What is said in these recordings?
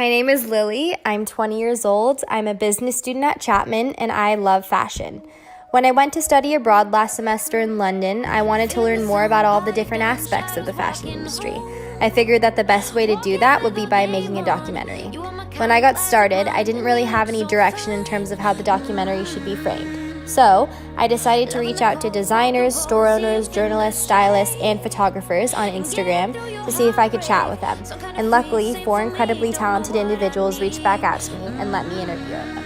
My name is Lily. I'm 20 years old. I'm a business student at Chapman, and I love fashion. When I went to study abroad last semester in London, I wanted to learn more about all the different aspects of the fashion industry. I figured that the best way to do that would be by making a documentary. When I got started, I didn't really have any direction in terms of how the documentary should be framed. So, I decided to reach out to designers, store owners, journalists, stylists, and photographers on Instagram to see if I could chat with them. And luckily, 4 incredibly talented individuals reached back out to me and let me interview them.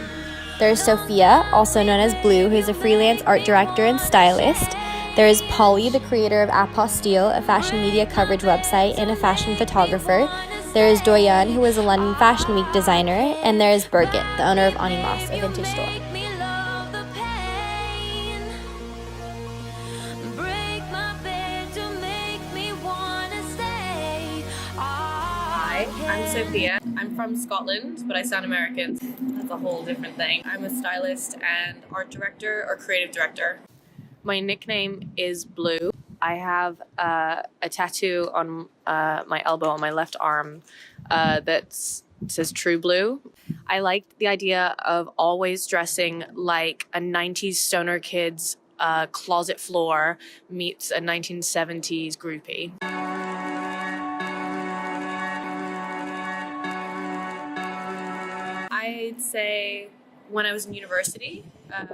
There's Sophia, also known as Blue, who's a freelance art director and stylist. There is Polly, the creator of Apostille, a fashion media coverage website, and a fashion photographer. There is Doyen, who is a London Fashion Week designer. And there is Birgit, the owner of Animas, a vintage store. Hi, I'm Sophia. I'm from Scotland, but I sound American. That's a whole different thing. I'm a stylist and art director or creative director. My nickname is Blue. I have a tattoo on my elbow on my left arm that says True Blue. I like the idea of always dressing like a 90s stoner kid's closet floor meets a 1970s groupie. I'd say when I was in university, I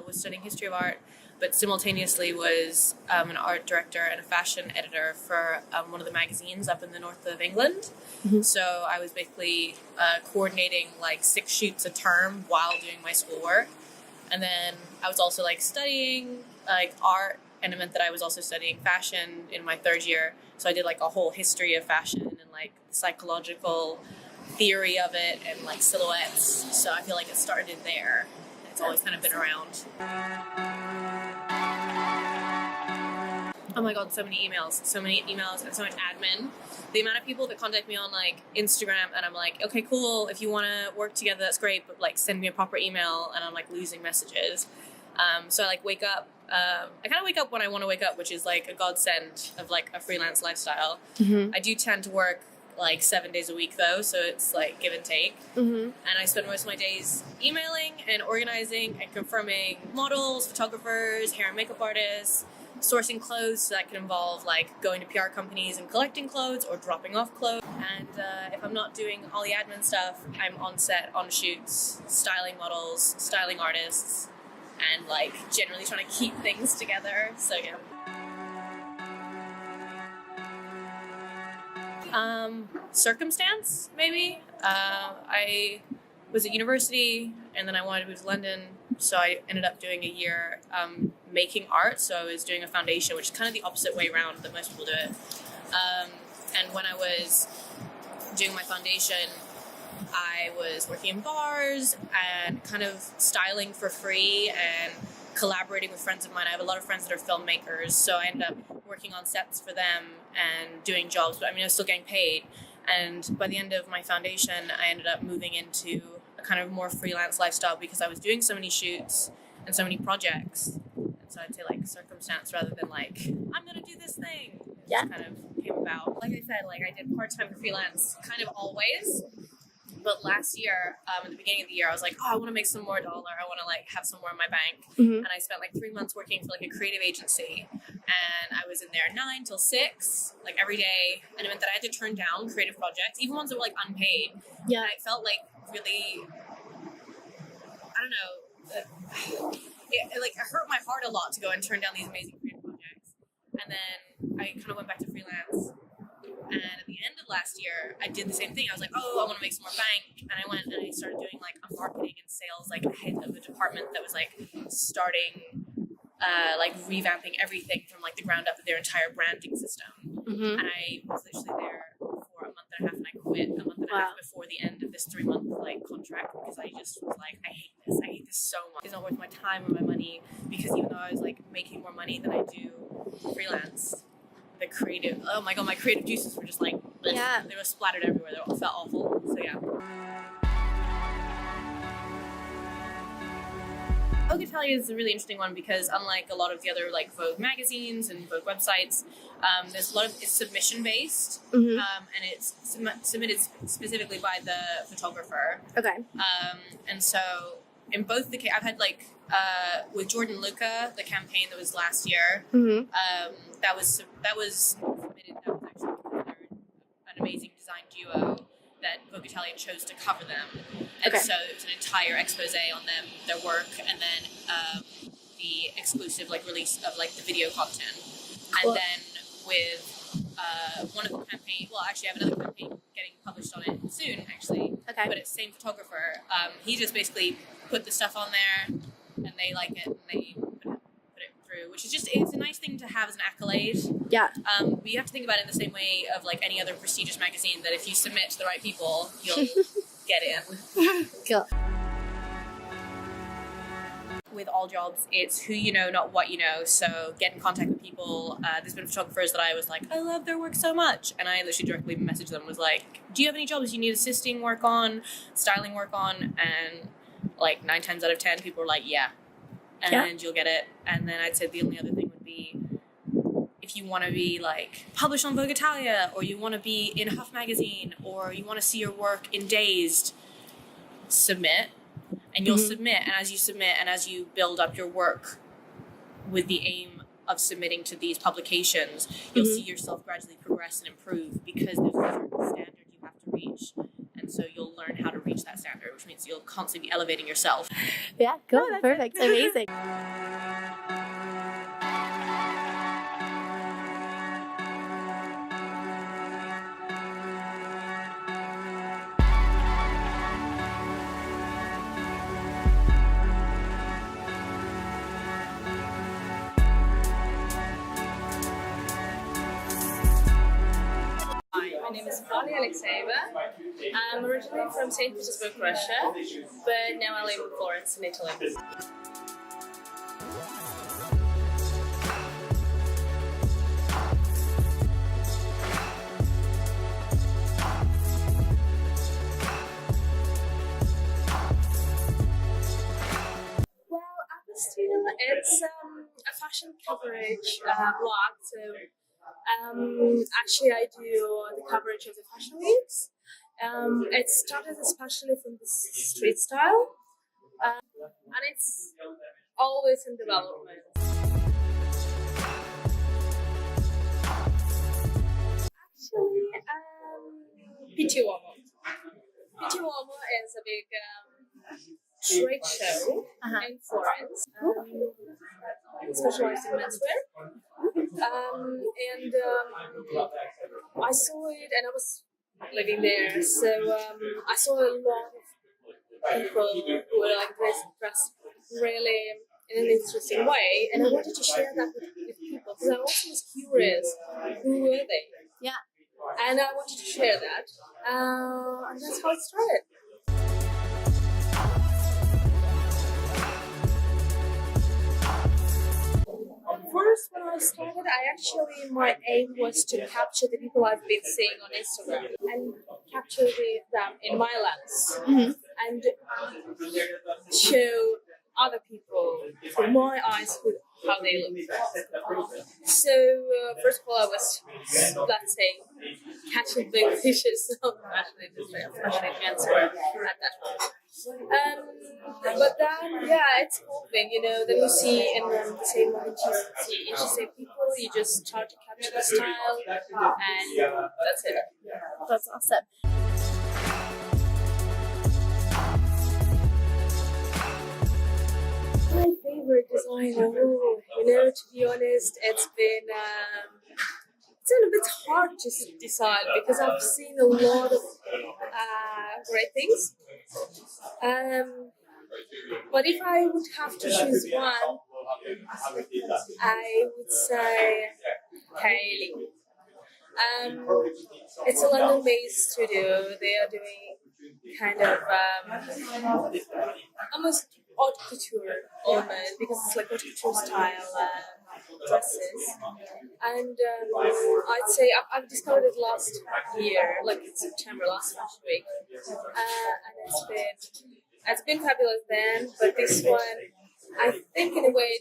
was studying history of art, but simultaneously was an art director and a fashion editor for one of the magazines up in the north of England. Mm-hmm. So I was basically coordinating like 6 shoots a term while doing my schoolwork. And then I was also like studying like art, and it meant that I was also studying fashion in my 3rd year. So I did like a whole history of fashion and like psychological theory of it and like silhouettes. So I feel like it started there. It's always kind of been around. Oh my god, so many emails and so much admin. The amount of people that contact me on like Instagram and I'm like, okay, cool, if you want to work together, that's great, but like send me a proper email, and I'm like losing messages. So I like wake up. I kind of wake up when I want to wake up, which is like a godsend of like a freelance lifestyle. Mm-hmm. I do tend to work like 7 days a week though, so it's like give and take. Mm-hmm. And I spend most of my days emailing and organizing and confirming models, photographers, hair and makeup artists, sourcing clothes. So that can involve like going to PR companies and collecting clothes or dropping off clothes. And if I'm not doing all the admin stuff, I'm on set, on shoots, styling models, styling artists, and like generally trying to keep things together. So yeah. Circumstance, maybe. I was at university and then I wanted to move to London, so I ended up doing a year making art. So I was doing a foundation, which is kind of the opposite way around that most people do it. And when I was doing my foundation, I was working in bars and kind of styling for free and collaborating with friends of mine. I have a lot of friends that are filmmakers, so I ended up working on sets for them and doing jobs, but I mean, I was still getting paid. And by the end of my foundation, I ended up moving into a kind of more freelance lifestyle because I was doing so many shoots and so many projects. And so I'd say like circumstance rather than like, I'm going to do this thing. It just kind of came about. Like I said, like I did part-time freelance kind of always. But last year, at the beginning of the year, I was like, oh, I want to make some more dollar. I want to like have some more in my bank. Mm-hmm. And I spent like 3 months working for like a creative agency. And I was in there 9 till 6, like every day. And it meant that I had to turn down creative projects, even ones that were like unpaid. Yeah. And I felt like really, I don't know, it hurt my heart a lot to go and turn down these amazing creative projects. And then I kind of went back to freelance. And at the end of last year, I did the same thing. I was like, oh, I want to make some more bank. And I went and I started doing like a marketing and sales, like head of a department that was like starting, like revamping everything from like the ground up of their entire branding system. Mm-hmm. And I was literally there for a month and a half, and I quit a month and a half before the end of this 3-month like contract because I just was like, I hate this so much. It's not worth my time or my money, because even though I was like making more money than I do freelance, the creative, oh my god, my creative juices were just like, yeah, they were splattered everywhere. They all felt awful. So yeah. Vogue Italia is a really interesting one because unlike a lot of the other like Vogue magazines and Vogue websites, there's a lot of it's submission based, and it's submitted specifically by the photographer. Okay. And so in both the I've had like with Jordan Luca, the campaign that was last year, that was submitted. That was actually they're an amazing design duo that Vogue Italia chose to cover them. And so it was an entire expose on them, their work, and then the exclusive like release of like the video content. And then with one of the campaign, well, actually I have another campaign getting published on it soon, actually. Okay. But it's same photographer. He just basically put the stuff on there, and they like it, and they put it through, which is just it's a nice thing to have as an accolade. Yeah. But you have to think about it in the same way of like any other prestigious magazine, that if you submit to the right people, you'll get in. Cool. With all jobs, it's who you know, not what you know. So get in contact with people. There's been photographers that I was like, I love their work so much, and I literally directly messaged them, was like, do you have any jobs you need assisting work on, styling work on? And like 9 times out of 10 people were like, yeah, and you'll get it. And then I'd say the only other thing would be, if you want to be like published on Vogue Italia, or you want to be in Huff magazine, or you want to see your work in Dazed, submit. And you'll submit, and as you submit and as you build up your work with the aim of submitting to these publications, you'll see yourself gradually progress and improve, because there's a certain standard you have to reach. And so you'll learn how to reach that standard, which means you'll constantly be elevating yourself. Yeah, cool. Perfect. Amazing. My name is Polly Alexeyeva. I'm originally from St. Petersburg, Russia, but now I live in Florence, in Italy. Well, Atmosphere, it's a fashion coverage blog, so actually I do the coverage of the fashion weeks. It started especially from the street style, and it's always in development. Actually, Pitti Uomo. Pitti Uomo is a big trade show in Florence, specialized in menswear. I saw it, and I was living there, so I saw a lot of people who were like dressed really in an interesting way, and I wanted to share that with people, because I also was curious, who were they? Yeah. And I wanted to share that, and that's how it started. First, when I started, my aim was to capture the people I've been seeing on Instagram and capture them in my lens and show other people through my eyes how they look. So, first of all, I was, let's say, catching big fishes of the fashion industry, especially menswear at that point. But then, yeah, it's moving, then you see in the same moment you see people, you just start to capture the style, and that's it. That's awesome. My favorite designer, to be honest, it's been a bit hard to decide, because I've seen a lot of great things. But if I would have to choose one, I would say Kylie. It's a London-based studio. They are doing kind of almost haute couture, almost, because it's like haute couture style dresses. And I'd say I've discovered it last year, like in September, last Fashion Week, and it's been fabulous then. But this one I think in a way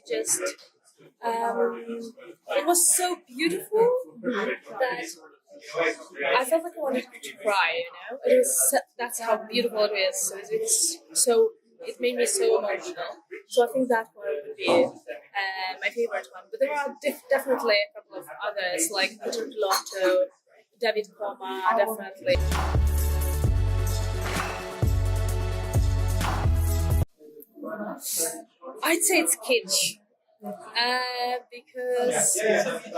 it was so beautiful that I felt like I wanted to cry. That's how beautiful it is. It made me so emotional. So I think that one would be my favorite one. But there are definitely a couple of others like Peter Pilotto, David Koma, definitely. I'd say it's kitsch. Because I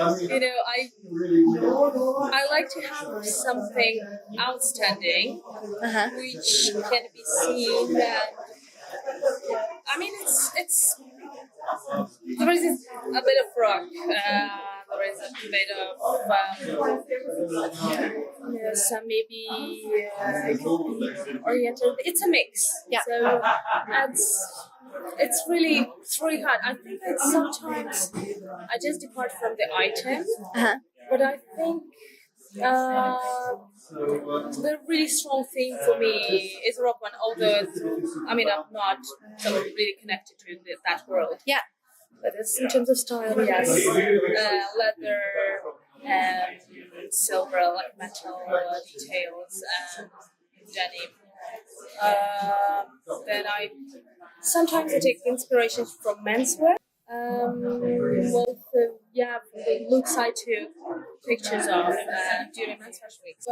like to have something outstanding, which can be seen. And it's there is a bit of rock. There is a bit of some maybe it could be oriental. It's a mix. Yeah. So it's really hard. I think that sometimes I just depart from the item, but I think the really strong thing for me is rock one. Although I'm not so really connected to that world. Yeah. But it's, in terms of style, yes, leather and silver, like metal details and denim. Then sometimes I take inspirations from menswear. From the look side to pictures of during men's fashion weeks.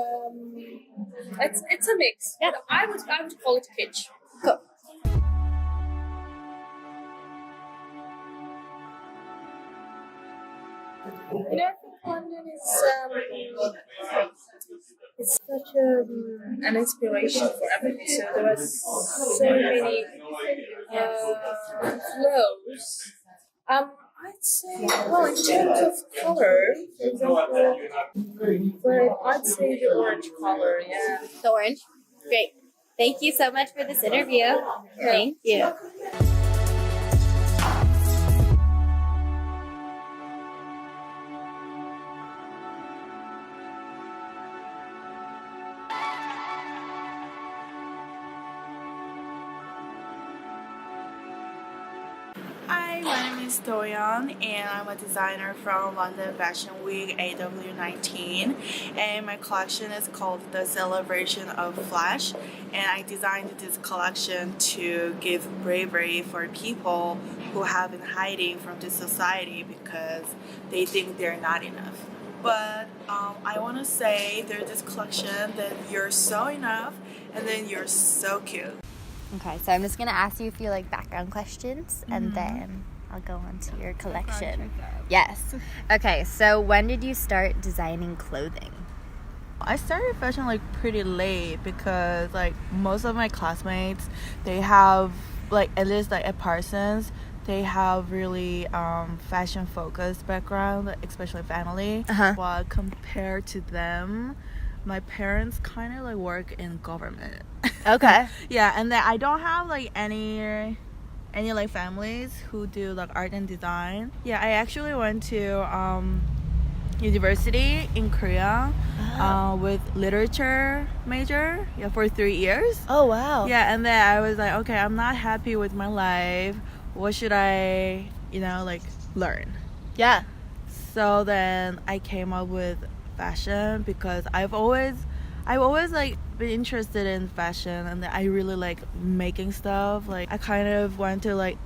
It's a mix. Yeah. I would call it kitsch. Cool. I think London is it's such an inspiration for everything. So there are so many flows. I'd say, well, in terms of color, for example, but I'd say the orange color, yeah. The orange. Great. Thank you so much for this interview. Thank you. Hi, my name is Doyeon and I'm a designer from London Fashion Week AW19, and my collection is called The Celebration of Flash, and I designed this collection to give bravery for people who have been hiding from this society because they think they're not enough. But I want to say there's this collection that you're so enough and then you're so cute. Okay, so I'm just going to ask you a few background questions and then I'll go on to your collection. Yes. Okay, so when did you start designing clothing? I started fashion pretty late because most of my classmates, they have at least at Parsons, they have really fashion focused background, especially family. While compared to them, my parents kind of work in government. Okay. Yeah, and then I don't have any families who do art and design. Yeah, I actually went to university in Korea with literature major for 3 years. Oh, wow. Yeah, and then I was okay, I'm not happy with my life. What should I, learn? Yeah. So then I came up with fashion because I've always been interested in fashion, and I really like making stuff. I kind of went to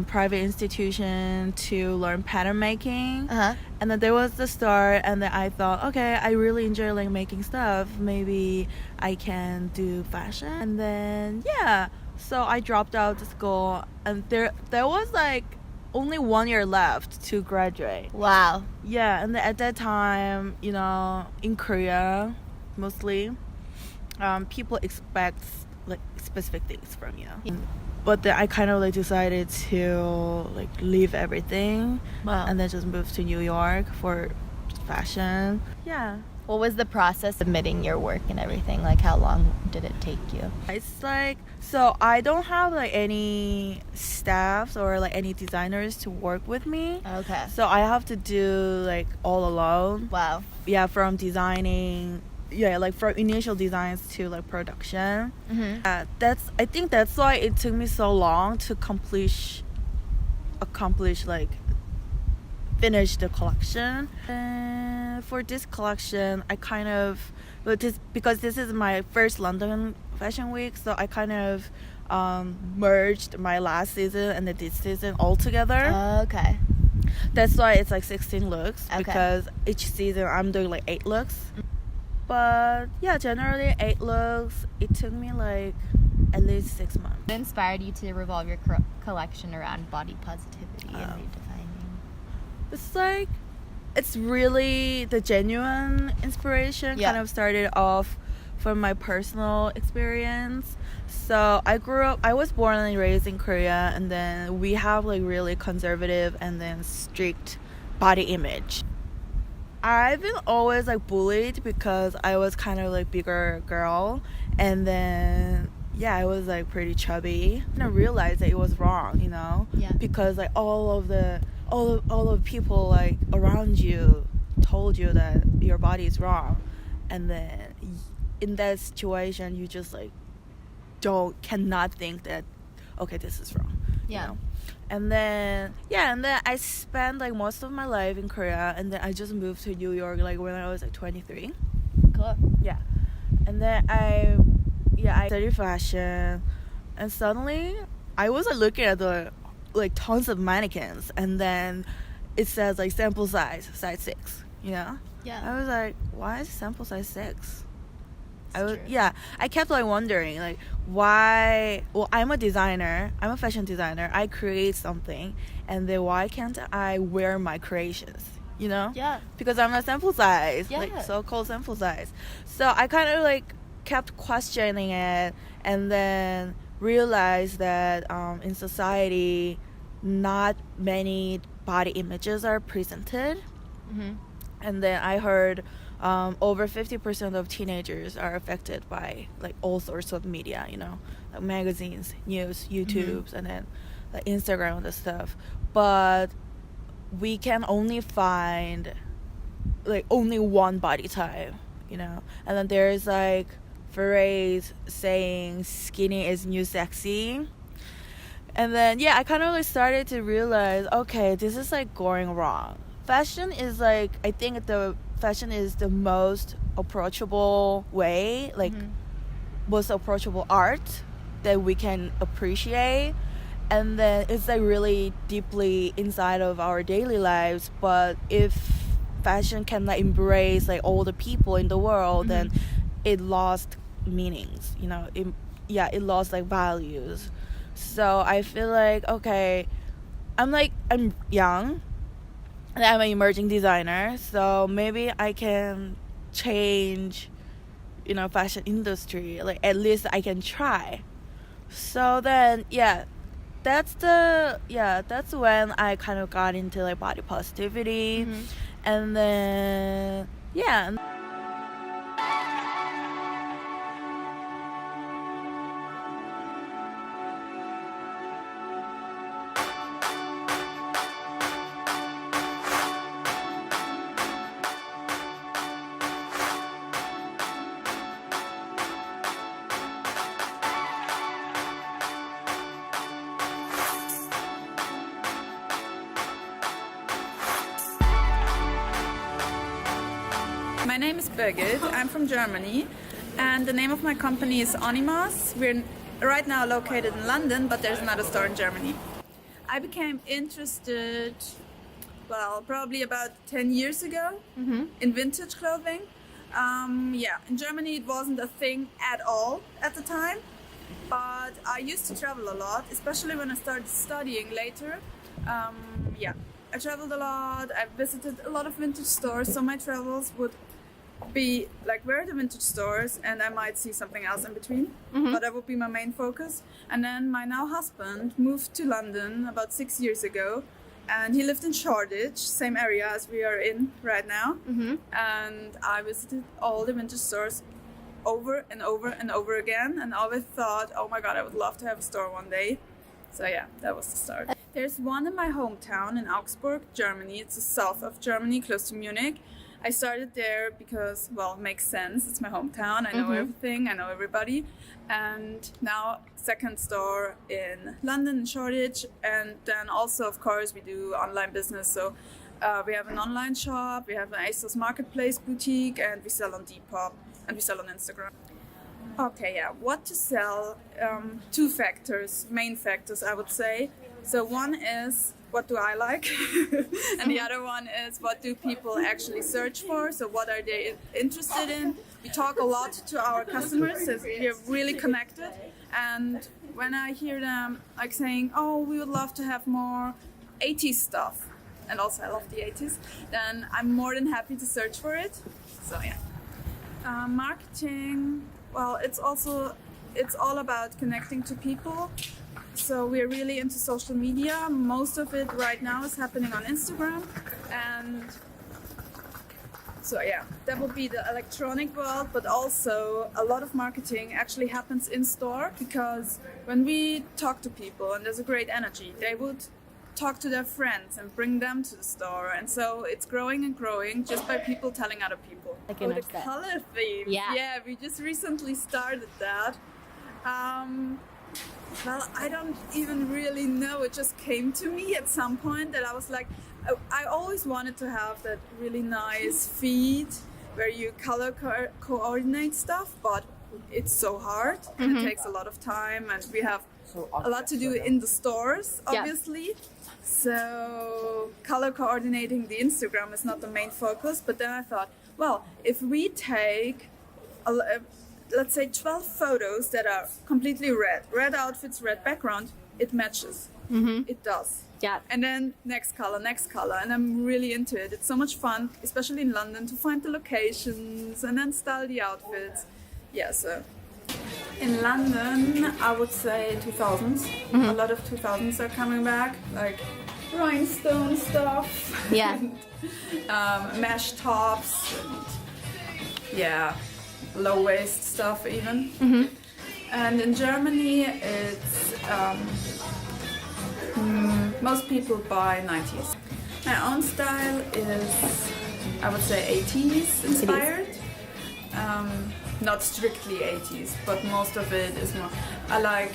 private institution to learn pattern making, and then there was the start, and then I thought, okay, I really enjoy making stuff, maybe I can do fashion. And then so I dropped out of school, and there was only 1 year left to graduate. Wow. Yeah, and at that time, in Korea mostly, people expect specific things from you. But then I kind of decided to leave everything. Wow. And then just move to New York for fashion. Yeah. What was the process of submitting your work and everything? How long did it take you? It's so I don't have any staffs or any designers to work with me. Okay. So I have to do all alone. Wow. Yeah, from designing, from initial designs to production. I think that's why it took me so long to complete accomplish like finish the collection. For this collection, I kind of, because this is my first London Fashion Week, so I kind of merged my last season and this season all together. Okay. That's why it's like 16 looks, Okay. because each season I'm doing like 8 looks. But yeah, generally 8 looks. It took me like at least 6 months. What inspired you to revolve your collection around body positivity and redefining? It's like, it's really the genuine inspiration. Yeah. Kind of started off from my personal experience. So I was born and raised in Korea, and then we have like really conservative and then strict body image. I've been always like bullied because I was kind of like bigger girl, and then yeah, I was like pretty chubby. And I realized that it was wrong, you know, Yeah. because like all of people like around you told you that your body is wrong, and then in that situation you just like cannot think that okay, this is wrong. Yeah. You know? And then I spent like most of my life in Korea, and then I just moved to New York like when I was like 23. Cool. Yeah. And then I studied fashion, and suddenly I was like looking at the like tons of mannequins, and then it says like sample size 6, you know? Yeah. I was like, why is sample size 6? True. I kept like wondering like why. Well, I'm a fashion designer. I create something, and then why can't I wear my creations? You know? Yeah. Because I'm a sample size, Yeah. like so-called sample size. So I kind of like kept questioning it, and then realized that in society, not many body images are presented. Mm-hmm. And then I heard over 50% of teenagers are affected by like all sorts of media, you know, like magazines, news, YouTubes, and then like Instagram and the stuff. But we can only find like only one body type, you know. And then there's like phrase saying skinny is new sexy. And then yeah, I kind of like started to realize, okay, this is like going wrong. Fashion is like, I think the fashion is the most approachable way, like most approachable art that we can appreciate, and then it's like really deeply inside of our daily lives. But if fashion can like embrace like all the people in the world, then it lost meanings, you know. It lost like values. So I feel like, okay, I'm young and I'm an emerging designer, so maybe I can change, you know, fashion industry. Like at least I can try. So then that's when I kind of got into like body positivity. And then My name is Birgit. I'm from Germany, and the name of my company is Onimas. We're right now located in London, but there's another store in Germany. I became interested, well, probably about 10 years ago in vintage clothing. In Germany it wasn't a thing at all at the time, but I used to travel a lot, especially when I started studying later. I traveled a lot. I visited a lot of vintage stores, so my travels would be like, where are the vintage stores, and I might see something else in between, but that would be my main focus. And then my now husband moved to London about 6 years ago, and he lived in Shoreditch, same area as we are in right now. And I visited all the vintage stores over and over and over again, and always thought, oh my god, I would love to have a store one day. So yeah, that was the start. There's one in my hometown in Augsburg, Germany. It's the south of Germany, close to Munich. I started there because, well, it makes sense. It's my hometown. I know everything. I know everybody. And now second store in London, in Shoreditch. And then also, of course, we do online business. So we have an online shop, we have an ASOS Marketplace boutique, and we sell on Depop, and we sell on Instagram. Okay, yeah, what to sell? Two factors, main factors, I would say. So one is, what do I like? And the other one is, what do people actually search for? So what are they interested in? We talk a lot to our customers, so we're really connected. And when I hear them like saying, oh, we would love to have more 80s stuff, and also I love the 80s, then I'm more than happy to search for it. So yeah. Marketing, well, it's all about connecting to people. So we're really into social media. Most of it right now is happening on Instagram. And so yeah, that would be the electronic world, but also a lot of marketing actually happens in store, because when we talk to people and there's a great energy, they would talk to their friends and bring them to the store. And so it's growing and growing just by people telling other people. Like the color theme. Yeah. We just recently started that. Well, I don't even really know. It just came to me at some point that I was like, I always wanted to have that really nice feed where you color coordinate stuff, but it's so hard and it takes a lot of time, and we have a lot to do in the stores, obviously. Yeah. So color coordinating the Instagram is not the main focus, but then I thought, well, if we take let's say 12 photos that are completely red outfits, red background, it matches. It does. Yeah. And then next color, and I'm really into it. It's so much fun, especially in London, to find the locations and then style the outfits. Yeah, so in London, I would say 2000s. A lot of 2000s are coming back, like rhinestone stuff. Yeah. Mesh tops. And, yeah. Low waist stuff even. And in Germany it's most people buy 90s. My own style is, I would say, 80s inspired. Not strictly 80s, but most of it is more. I like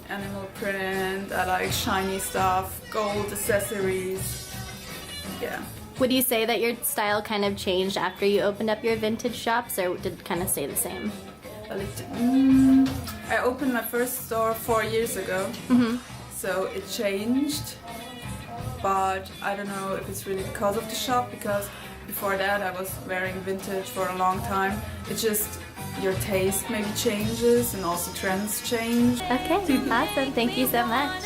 animal print, I like shiny stuff, gold accessories. Yeah. Would you say that your style kind of changed after you opened up your vintage shops, or did it kind of stay the same? I opened my first store 4 years ago, so it changed, but I don't know if it's really because of the shop, because before that I was wearing vintage for a long time. It's just your taste maybe changes and also trends change. Okay, awesome. Thank you so much.